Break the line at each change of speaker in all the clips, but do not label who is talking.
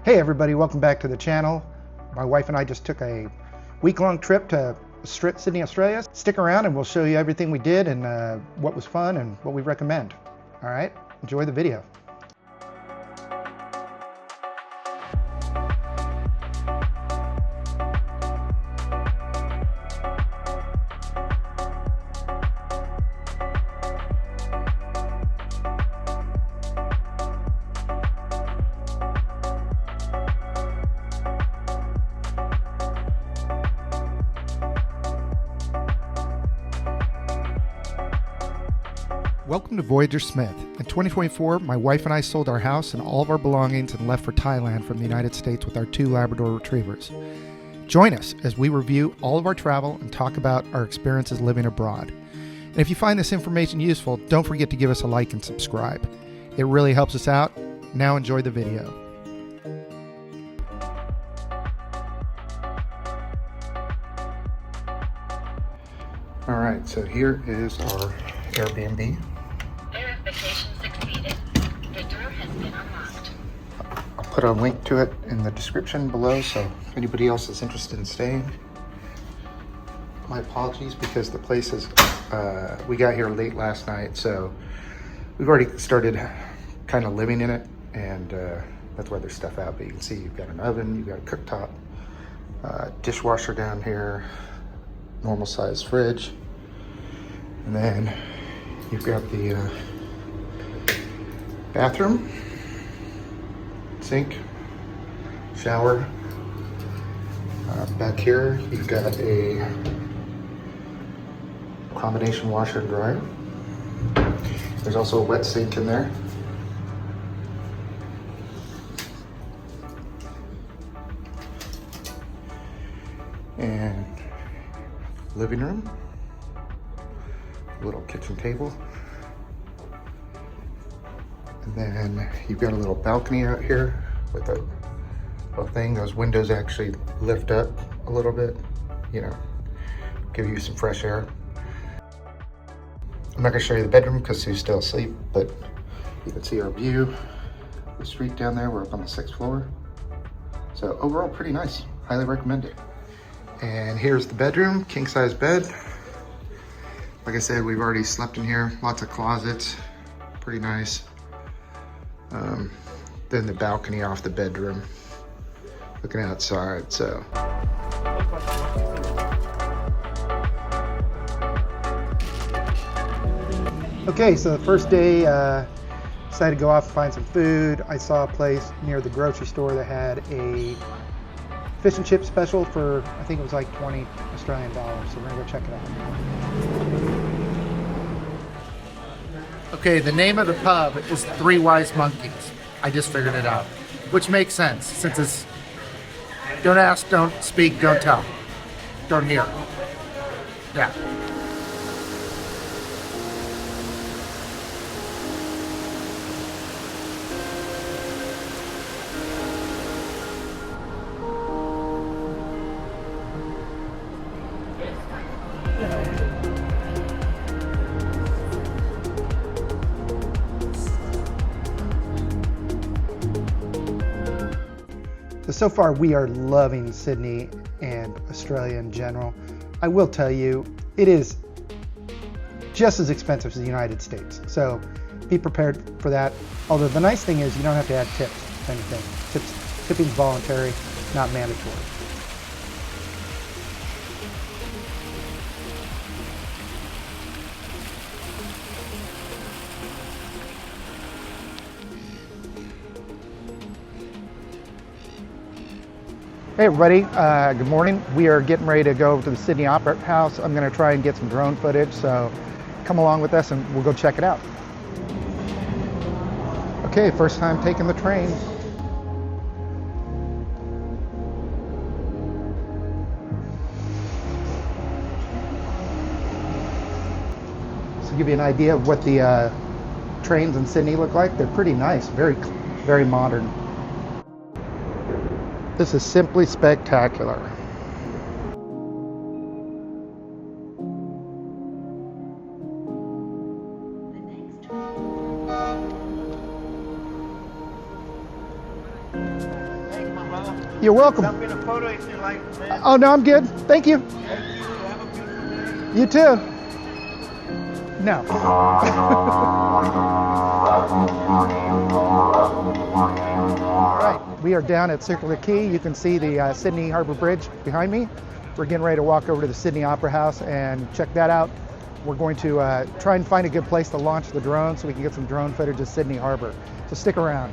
Hey everybody, welcome back to the channel. My wife and I just took a week-long trip to Sydney, Australia. Stick around and we'll show you everything we did and what was fun and what we recommend. All right, enjoy the video. Welcome to Voyager Smith. In 2024, my wife and I sold our house and all of our belongings and left for Thailand from the United States with our 2 Labrador Retrievers. Join us as we review all of our travel and talk about our experiences living abroad. And if you find this information useful, don't forget to give us a like and subscribe. It really helps us out. Now enjoy the video. All right, so here is our Airbnb.
Verification succeeded. The door has been unlocked.
I'll put a link to it in the description below, so if anybody else is interested in staying. My apologies because the place is, we got here late last night, so we've already started kind of living in it, and that's why there's stuff out. But you can see you've got an oven, you've got a cooktop, dishwasher down here, normal size fridge, and then you've got the bathroom, sink, shower. Back here, you've got a combination washer and dryer. There's also a wet sink in there. And living room, little kitchen table. And then you've got a little balcony out here with a thing. Those windows actually lift up a little bit, you know, give you some fresh air. I'm not gonna show you the bedroom because she's still asleep, but you can see our view, the street down there. We're up on the 6th floor. So overall, pretty nice. Highly recommend it. And here's the bedroom, king size bed. Like I said, we've already slept in here. Lots of closets, pretty nice. Then the balcony off the bedroom, looking outside, so. Okay, so the first day, decided to go off and find some food. I saw a place near the grocery store that had a fish and chip special for, I think it was like 20 Australian dollars. So we're gonna go check it out.
Okay, the name of the pub is Three Wise Monkeys. I just figured it out, which makes sense since it's don't ask, don't speak, don't tell, don't hear. Yeah.
So far we are loving Sydney and Australia in general. I will tell you, it is just as expensive as the United States. So be prepared for that. Although the nice thing is you don't have to add tips to anything. Tipping is voluntary, not mandatory. Hey everybody, good morning. We are getting ready to go to the Sydney Opera House. I'm going to try and get some drone footage, so come along with us and we'll go check it out. Okay, first time taking the train. So to give you an idea of what the trains in Sydney look like, they're pretty nice, very modern. This is simply spectacular. You're welcome.
Jump in a photo if you like, man.
Oh, no, I'm good. Thank you.
Thank you. Have a beautiful day.
You too. No. All right, we are down at Circular Quay. You can see the Sydney Harbor Bridge behind me. We're getting ready to walk over to the Sydney Opera House and check that out. We're going to try and find a good place to launch the drone so we can get some drone footage of Sydney Harbor. So stick around.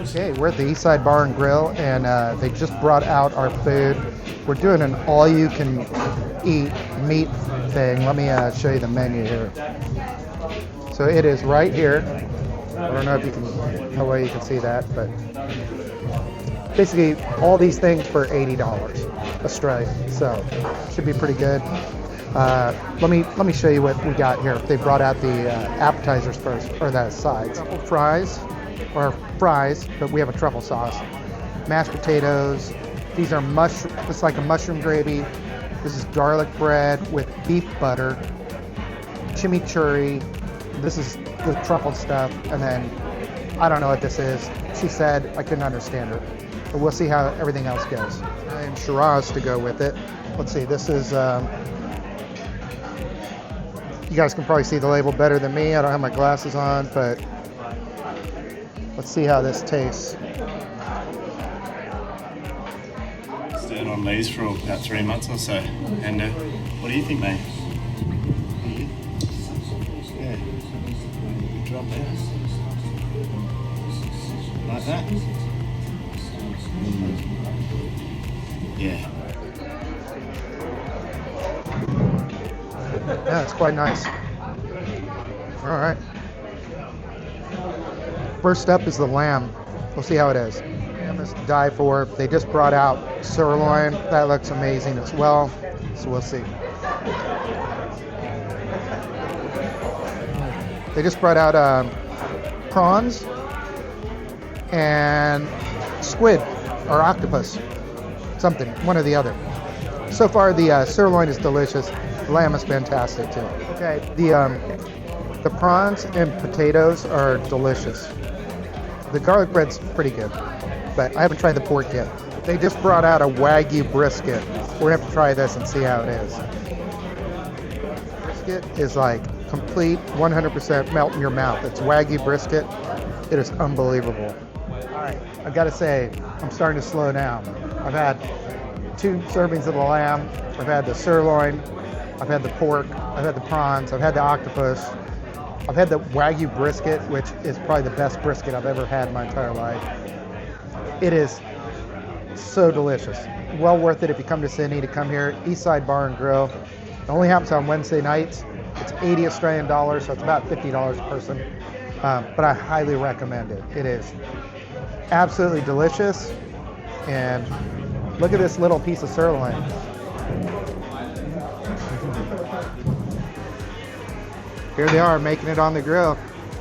Okay, we're at the Eastside Bar and Grill, and they just brought out our food. We're doing an all-you-can-eat meat thing. Let me show you the menu here. So it is right here. I don't know if you can, how well you can see that, but basically all these things for $80 Australian. So should be pretty good. Let me show you what we got here. They brought out the appetizers first, or the sides. Truffle fries, but we have a truffle sauce. Mashed potatoes. These are it's like a mushroom gravy. This is garlic bread with beef butter. Chimichurri. This is the truffle stuff, and then I don't know what this is. She said I couldn't understand her, but we'll see how everything else goes. And Shiraz to go with it. Let's see. This is. You guys can probably see the label better than me. I don't have my glasses on, but let's see how this tastes.
Stayed on these for about 3 months or so. And what do you think, mate? Yeah. Good job there. Like that? Yeah.
Yeah, it's quite nice. All right. First up is the lamb. We'll see how it is. Lamb is to die for. They just brought out sirloin. That looks amazing as well. So we'll see. They just brought out prawns and squid or octopus. Something, one or the other. So far, the sirloin is delicious. The lamb is fantastic too. Okay, the prawns and potatoes are delicious. The garlic bread's pretty good, but I haven't tried the pork yet. They just brought out a Wagyu brisket. We're gonna have to try this and see how it is. Brisket is like complete 100% melt in your mouth. It's Wagyu brisket. It is unbelievable. All right, I've got to say, I'm starting to slow down. I've had 2 servings of the lamb. I've had the sirloin. I've had the pork. I've had the prawns. I've had the octopus. I've had the Wagyu brisket, which is probably the best brisket I've ever had in my entire life. It is so delicious. Well worth it if you come to Sydney to come here. Eastside Bar and Grill. It only happens on Wednesday nights. It's 80 Australian dollars, so it's about $50 a person. But I highly recommend it. It is absolutely delicious. And look at this little piece of sirloin. Here they are making it on the grill,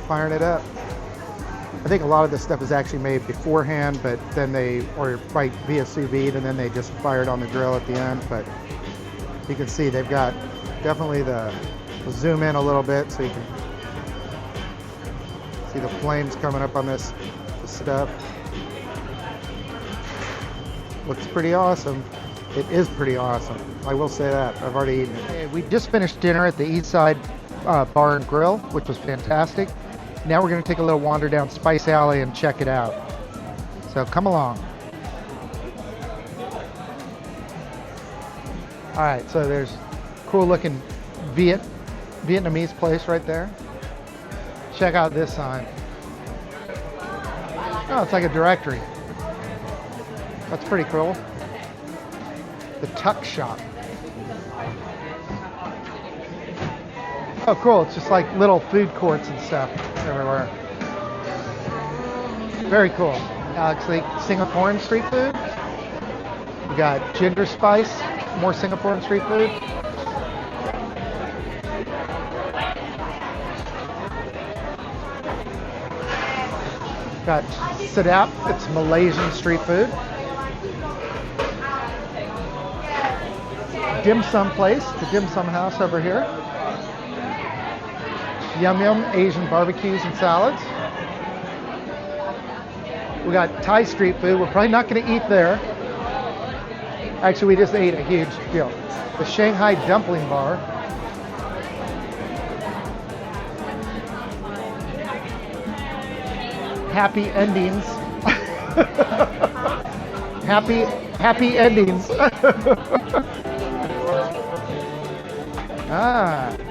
firing it up.
I think a lot of this stuff is actually made beforehand, but then or right via sous vide, and then they just fire it on the grill at the end. But you can see they've got definitely we'll zoom in a little bit so you can see the flames coming up on this stuff. Looks pretty awesome. It is pretty awesome. I will say that. I've already eaten it. Okay, we just finished dinner at the Eastside Bar and Grill, which was fantastic. Now we're going to take a little wander down Spice Alley and check it out. So come along. All right, so there's cool looking Vietnamese place right there. Check out this sign. Oh, it's like a directory. That's pretty cool. The Tuck Shop. Oh, cool. It's just like little food courts and stuff everywhere. Very cool. It's like Singaporean street food. We got ginger spice, more Singaporean street food. Got sedap, it's Malaysian street food. Dim sum place, the dim sum house over here. Yum Yum Asian barbecues and salads. We got Thai street food. We're probably not going to eat there. Actually, we just ate a huge deal. The Shanghai Dumpling Bar. Happy endings. happy endings.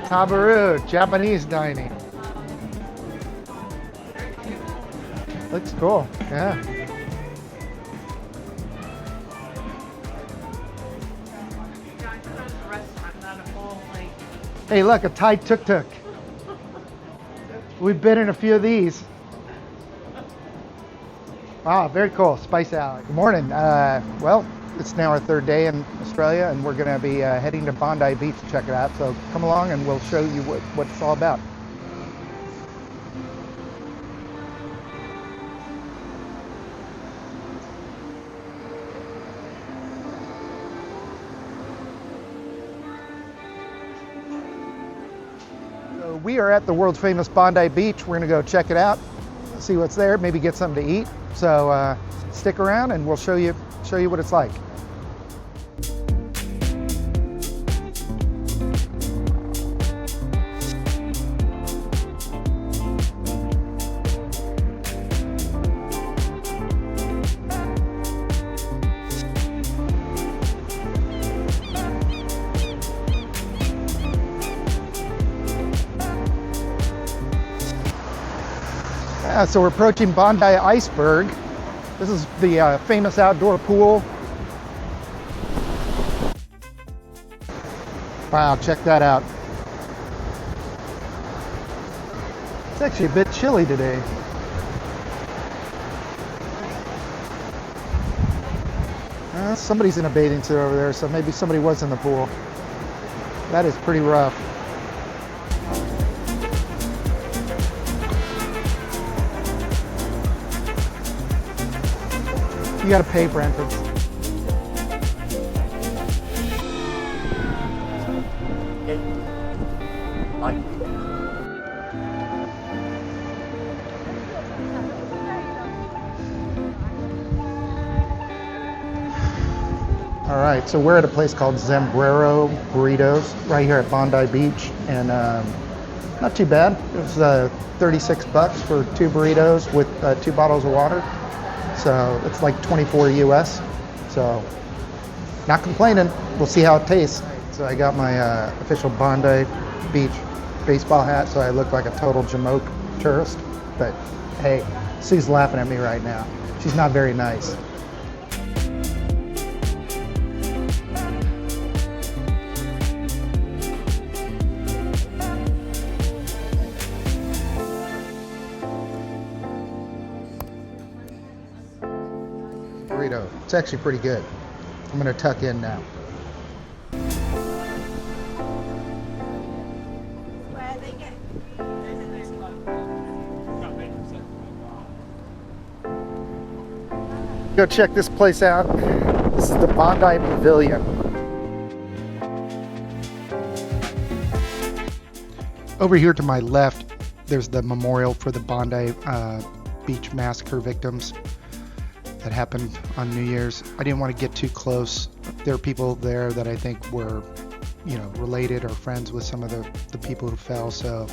Tabaru, Japanese dining. Looks cool, yeah. Hey, look, a Thai tuk-tuk. We've been in a few of these. Wow, very cool, Spice Alley. Good morning. Well, it's now our third day in Australia, and we're going to be heading to Bondi Beach to check it out. So come along and we'll show you what it's all about. So we are at the world's famous Bondi Beach. We're going to go check it out, see what's there, maybe get something to eat. So stick around and we'll show you what it's like. So we're approaching Bondi Iceberg. This is the famous outdoor pool. Wow, check that out. It's actually a bit chilly today. Somebody's in a bathing suit over there, so maybe somebody was in the pool. That is pretty rough. You gotta pay for entrance. All right, so we're at a place called Zambrero Burritos right here at Bondi Beach, and not too bad. It was $36 for 2 burritos with 2 bottles of water. So it's like 24 US. So not complaining. We'll see how it tastes. So I got my official Bondi Beach baseball hat, so I look like a total Jamoke tourist. But hey, Sue's laughing at me right now. She's not very nice. Burrito. It's actually pretty good. I'm gonna tuck in now. Go check this place out. This is the Bondi Pavilion. Over here to my left, there's the memorial for the Bondi Beach massacre victims that happened on New Year's. I didn't want to get too close. There are people there that I think were, related or friends with some of the people who fell. So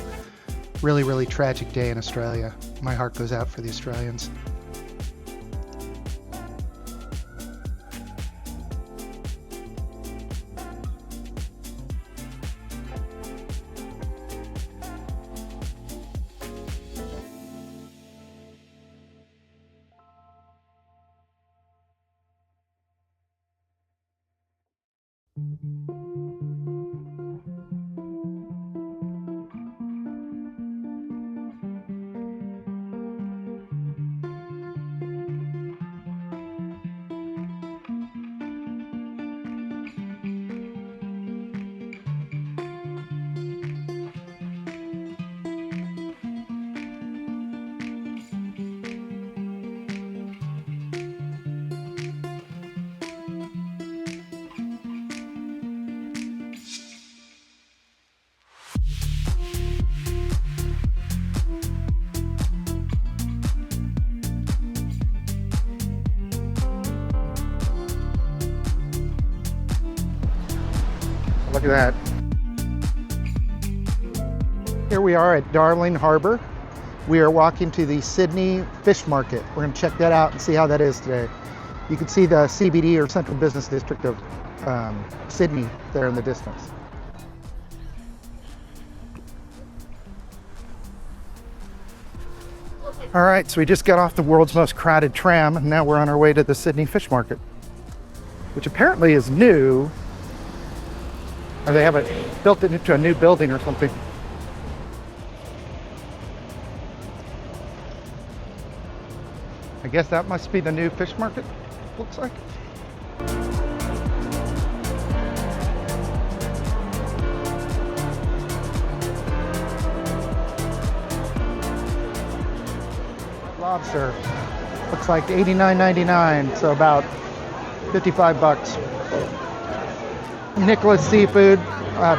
really, really tragic day in Australia. My heart goes out for the Australians. Look at that. Here we are at Darling Harbor. We are walking to the Sydney Fish Market. We're going to check that out and see how that is today. You can see the CBD or Central Business District of Sydney there in the distance. All right, so we just got off the world's most crowded tram and now we're on our way to the Sydney Fish Market, which apparently is new. Or they have built it into a new building or something. I guess that must be the new fish market, looks like. Lobster, looks like $89.99, so about 55 bucks. Nicholas Seafood,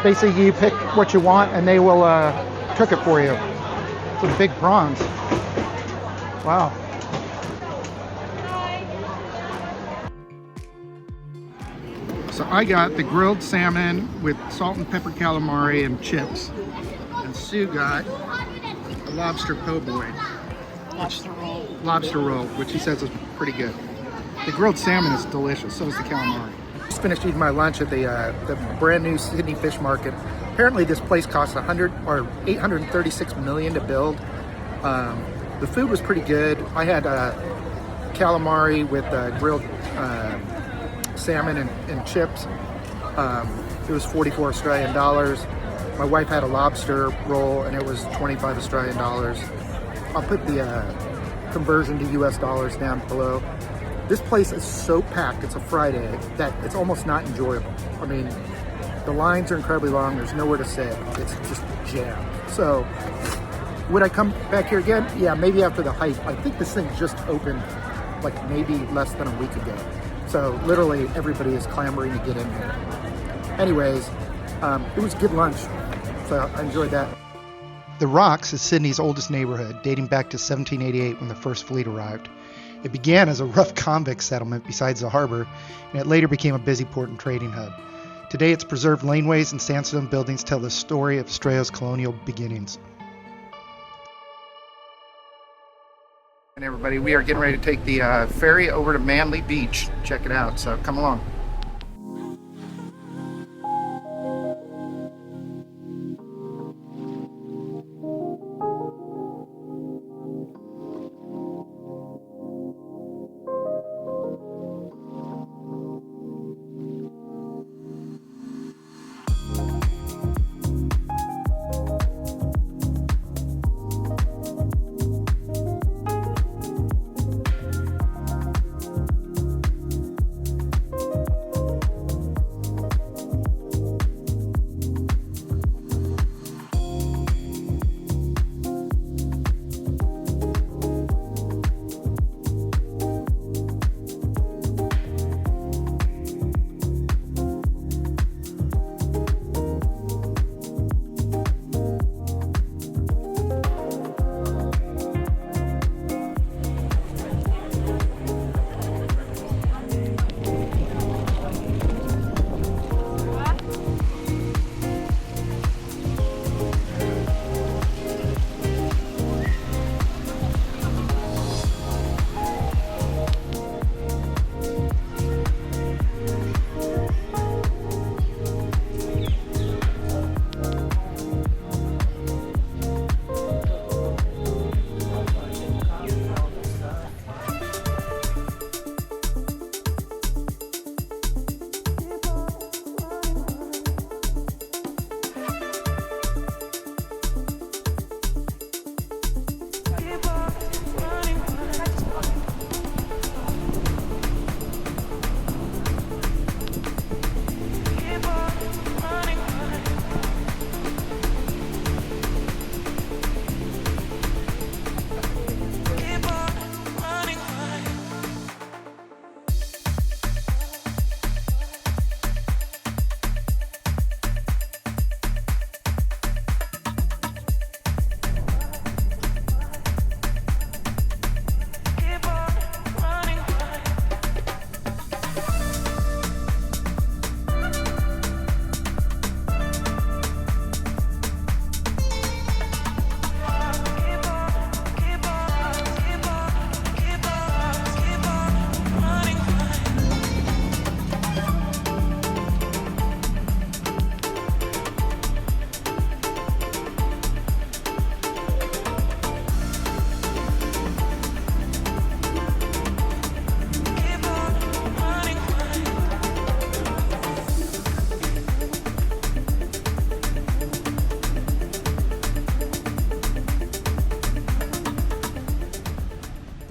basically you pick what you want and they will cook it for you. Some big prawns. Wow. So I got the grilled salmon with salt and pepper calamari and chips. And Sue got a lobster po' boy. Lobster roll, which he says is pretty good. The grilled salmon is delicious, so is the calamari. Just finished eating my lunch at the brand new Sydney Fish Market. Apparently this place cost $836 million to build. The food was pretty good. I had calamari with grilled salmon and chips. It was 44 Australian dollars. My wife had a lobster roll and it was 25 Australian dollars. I'll put the conversion to US dollars down below. This place is so packed, it's a Friday, that it's almost not enjoyable. I mean, the lines are incredibly long, there's nowhere to sit, it's just jammed. So, would I come back here again? Yeah, maybe after the hype. I think this thing just opened like maybe less than a week ago. So literally everybody is clamoring to get in here. Anyways, it was a good lunch, so I enjoyed that. The Rocks is Sydney's oldest neighborhood, dating back to 1788 when the first fleet arrived. It began as a rough convict settlement besides the harbor, and it later became a busy port and trading hub. Today, its preserved laneways and sandstone buildings tell the story of Australia's colonial beginnings. And everybody, we are getting ready to take the ferry over to Manly Beach. Check it out, so come along.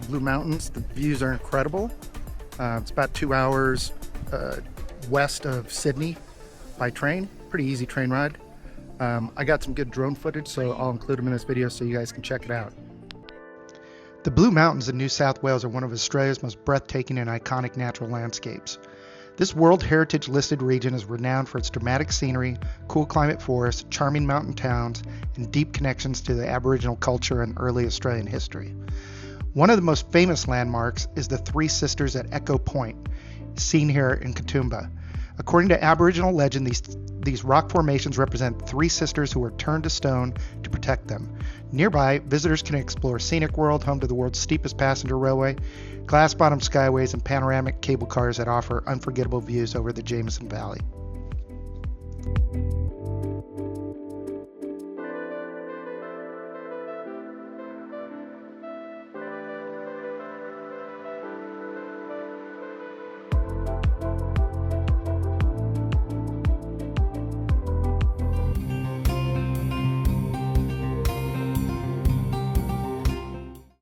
the Blue Mountains. The views are incredible. It's about 2 hours west of Sydney by train. Pretty easy train ride. I got some good drone footage, so I'll include them in this video so you guys can check it out. The Blue Mountains in New South Wales are one of Australia's most breathtaking and iconic natural landscapes. This World Heritage listed region is renowned for its dramatic scenery, cool climate forests, charming mountain towns, and deep connections to the Aboriginal culture and early Australian history. One of the most famous landmarks is the Three Sisters at Echo Point, seen here in Katoomba. According to Aboriginal legend, these rock formations represent three sisters who were turned to stone to protect them. Nearby, visitors can explore Scenic World, home to the world's steepest passenger railway, glass-bottom skyways, and panoramic cable cars that offer unforgettable views over the Jameson Valley.